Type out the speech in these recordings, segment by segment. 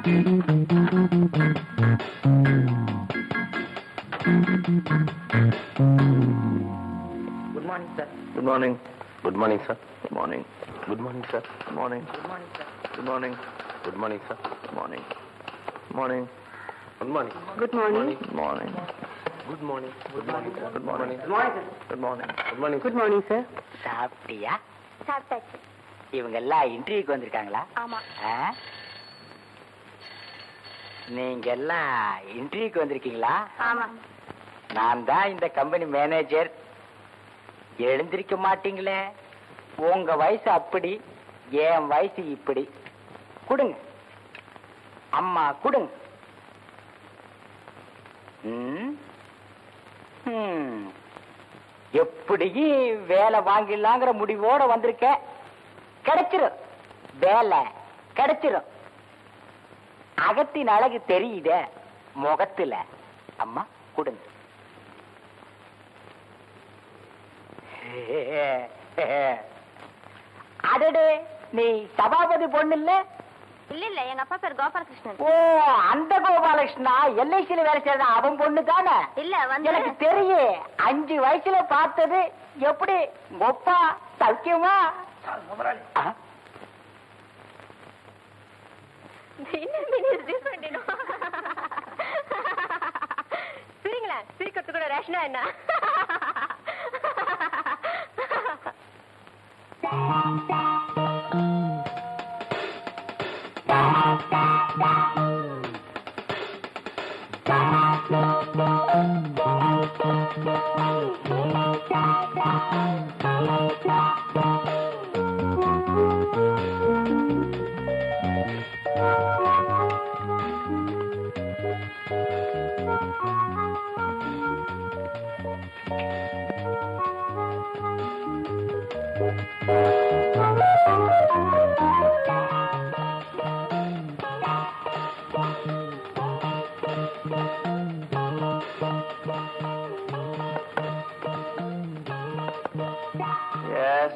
Good morning, sir. Good morning. Good morning, sir. Good morning. Good morning, sir. Good morning. Good morning, sir. Good morning. Good morning, sir. Good morning. Good morning. Good morning. Good morning. Good morning. Good morning. Good morning, sir. Good morning. Good morning, sir. Good morning. Good morning. Good morning, sir. சாப்பிட்டியா? சாப்பிட்டாச்சு. இவங்க எல்லாம் இன்டர்வியூக்கு வந்திருக்காங்களா? ஆமா. நீங்க எல்லாம் இன்டர்வியூக்கு வந்திருக்கீங்களா? ஆமா. நான் தான் இந்த கம்பெனி மேனேஜர். எழுந்திருக்க மாட்டீங்களே. உங்க வயசு அப்படி, என் வயசு இப்படி. கொடுங்க அம்மா, கொடுங்க. எப்படியும் வேலை வாங்கிடலாங்கிற முடிவோட வந்திருக்க. கிடைச்சிரும், வேலை கிடைச்சிரும். அகத்தின் அழகு தெரியுத முகத்துல. அம்மா கொடுங்க. அடடே, நீ சபாபதி பொண்ணு இல்ல? இல்ல இல்ல, எங்க அப்பா பேர் கோபாலகிருஷ்ணன். ஓ, அந்த கோபாலகிருஷ்ணா எல்ஐசியில வேலை செய்யற அவன் பொண்ணு தானே? இல்ல, வந்து எனக்கு தெரியும். 5 வயசுல பார்த்தது. எப்படி கொப்பா சௌக்கியமா? சரிங்களா, சிரிக்கிறது கூட ரேஷனா என்ன? Yes.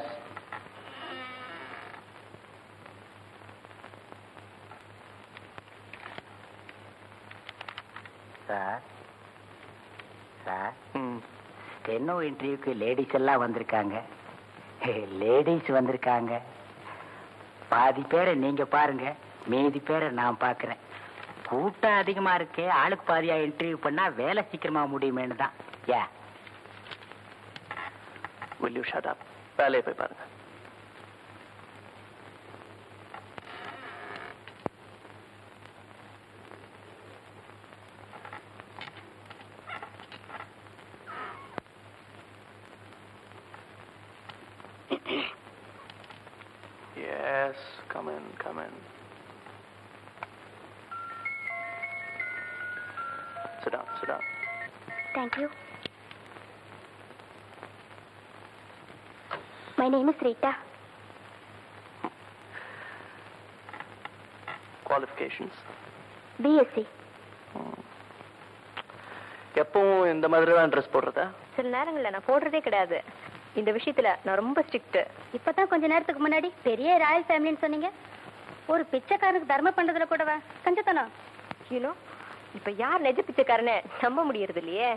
சார், சார், ஸ்டெனோ இன்டர்வியூக்கு லேடிஸ் எல்லாம் வந்திருக்காங்க. லேடிஸ் வந்திருக்காங்க. பாதி பேரை நீங்க பாருங்க, மீதி பேரை நான் பாக்குறேன். கூட்டம் அதிகமா இருக்கே, ஆளுக்கு பாதியா இன்டர்வியூ பண்ணா வேலை சீக்கிரமா முடியுமேனு தான். யா, Will you shut up? வேலையை போய் பாருங்க. Yes, come in, come in. Sit down, sit down. Thank you. My name is Rita. Qualifications? BSc. எப்பவும் இந்த மாதிரி தான் ட்ரெஸ் போடுறதா? சில நேரங்களில் நான் போடுறதே கிடையாது. இந்த விஷயத்துல நான் ரொம்ப ஸ்ட்ரிக்ட். இப்பதான் கொஞ்ச நேரத்துக்கு முன்னாடி பெரிய ராயல் ஃபேமிலின்னு சொன்னீங்க. ஒரு பிச்சைக்காரனுக்கு தர்மம் பண்றதுல கூடவா கஞ்சத்தனம்? யூனோ, இப்ப யார் நெஜ பிச்சைக்காரனை நம்ப முடியறது இல்லையே.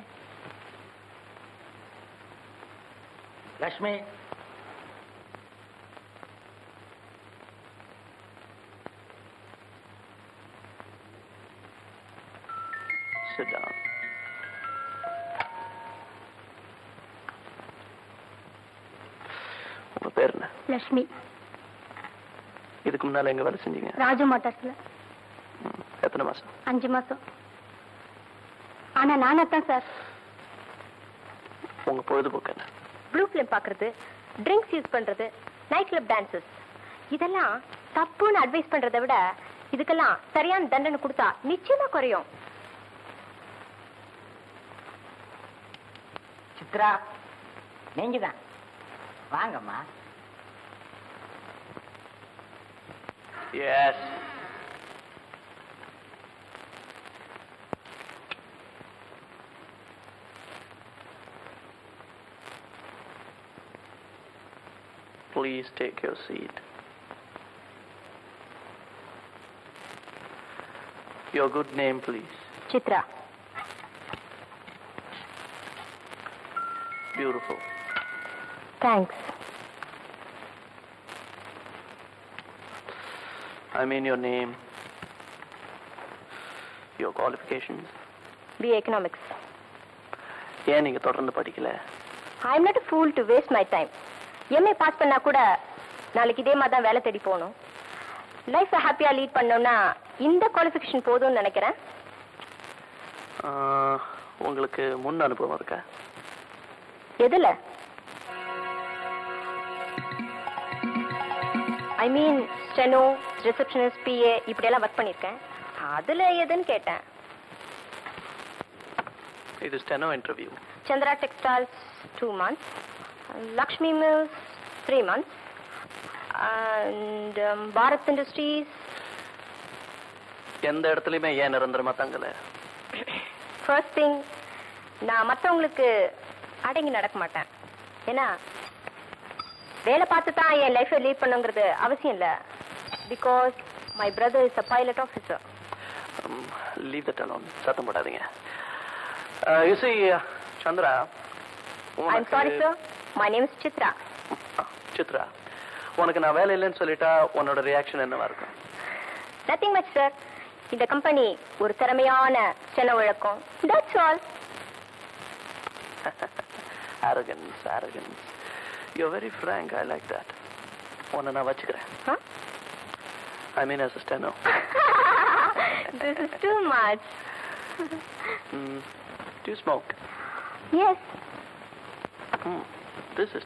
Lakshmi, Sit down. உங்க பேர் என்ன? லட்சுமி. இதுக்கு முன்னால எங்க வேலை செஞ்சீங்க? ராஜு மோட்டார்ஸ்ல. எத்தனை மாசம்? 5 மாசம். ஆனா நானத்தான் சார். உங்க பொழுதுபோக்கு என்ன? ப்ளூ ஃபிலிம் பாக்குறது, ட்ரிங்க்ஸ் யூஸ் பண்றது, நைட் கிளப் டான்சஸ். இதெல்லாம் தப்புன்னு அட்வைஸ் பண்றதை விட இதுக்கெல்லாம் சரியான தண்டனை கொடுத்தா நிச்சயமா குறையும். சித்ரா, நீங்க தான் வாங்கம்மா. Yes. Please take your seat. Your good name, please. Chitra. Beautiful. Thanks. I mean your name. Your qualifications. BA Economics. ஏன் நீங்க தொடர்ந்து படிக்கல? I'm not a fool to waste my time. MA pass பண்ணா கூட நாளைக்கு இதே மாதிரி தான் வேலை தேடி போகணும். லைஃப்பை ஹாப்பியா லீட் பண்ணோம்னா இந்த குவாலிஃபிகேஷன் போதும்னு நினைக்கிறேன். உங்களுக்கு முன் அனுபவம் இருக்கா? எதுல? ஐ மீன் ஸ்டெனோ, ரிசப்ஷனிஸ்ட், PA இப்படியெல்லாம் ஒர்க் பண்ணியிருக்கேன். அதுல எதுன்னு கேட்டேன். இது steno interview. Chandra textiles 2 months, Lakshmi mills 3 months, and Bharat industries. எந்த இடத்துலயுமே ஏன் நிரந்தரமா தங்கல? ஃபர்ஸ்ட் திங், நான் மற்றவங்களுக்கு அடங்கி நடக்க மாட்டேன். ஏன்னா வேலை பார்த்து தான் என் லைஃப்பை லீட் பண்ணுங்கிறது அவசியம் இல்லை. Because my brother is a pilot officer. Leave that alone. சத்தம் போடாதீங்க. You see, Chandra, I'm sorry sir, my name is Chitra. Chitra, உனக்கு நான் வேலை இல்லைன்னு சொல்லிட்டா உன்னோட ரியாக்ஷன் என்னவா இருக்கும்? Nothing much sir. இந்த கம்பெனி ஒரு திறமையான செலவு இழக்கும். That's all. Arrogance, arrogance. You're very frank. I like that. உன்னை நான் வச்சுக்கிறேன். I mean as a steno. This is too much. Do you smoke? Yes. This is